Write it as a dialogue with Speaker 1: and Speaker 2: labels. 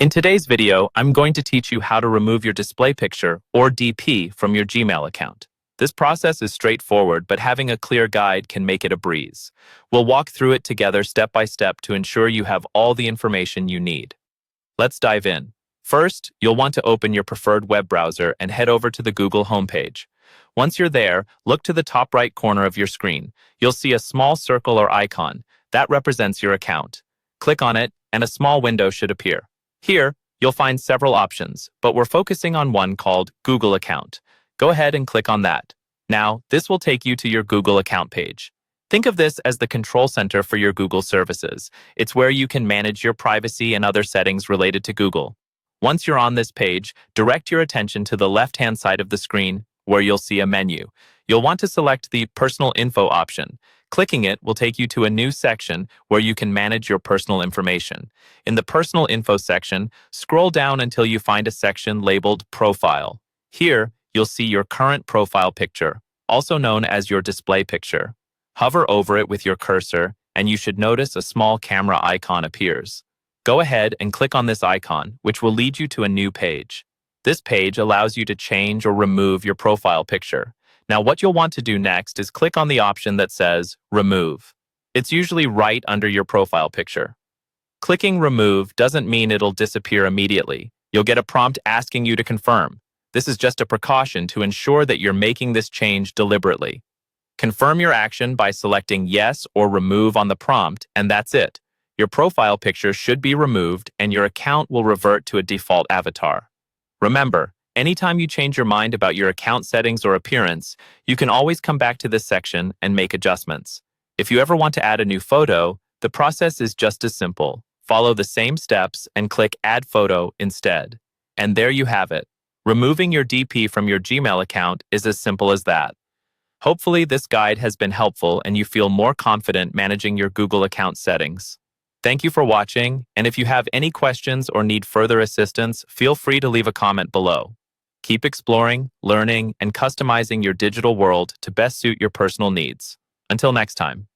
Speaker 1: In today's video, I'm going to teach you how to remove your display picture, or DP, from your Gmail account. This process is straightforward, but having a clear guide can make it a breeze. We'll walk through it together step by step to ensure you have all the information you need. Let's dive in. First, you'll want to open your preferred web browser and head over to the Google homepage. Once you're there, look to the top right corner of your screen. You'll see a small circle or icon. That represents your account. Click on it, and a small window should appear. Here, you'll find several options, but we're focusing on one called Google Account. Go ahead and click on that. Now, this will take you to your Google account page. Think of this as the control center for your Google services. It's where you can manage your privacy and other settings related to Google. Once you're on this page, direct your attention to the left-hand side of the screen, where you'll see a menu. You'll want to select the Personal Info option. Clicking it will take you to a new section where you can manage your personal information. In the Personal Info section, scroll down until you find a section labeled Profile. Here, you'll see your current profile picture, also known as your display picture. Hover over it with your cursor, and you should notice a small camera icon appears. Go ahead and click on this icon, which will lead you to a new page. This page allows you to change or remove your profile picture. Now, what you'll want to do next is click on the option that says Remove. It's usually right under your profile picture. Clicking Remove doesn't mean it'll disappear immediately. You'll get a prompt asking you to confirm. This is just a precaution to ensure that you're making this change deliberately. Confirm your action by selecting Yes or Remove on the prompt, and that's it. Your profile picture should be removed, and your account will revert to a default avatar. Remember, anytime you change your mind about your account settings or appearance, you can always come back to this section and make adjustments. If you ever want to add a new photo, the process is just as simple. Follow the same steps and click Add Photo instead. And there you have it. Removing your DP from your Gmail account is as simple as that. Hopefully, this guide has been helpful and you feel more confident managing your Google account settings. Thank you for watching, and if you have any questions or need further assistance, feel free to leave a comment below. Keep exploring, learning, and customizing your digital world to best suit your personal needs. Until next time.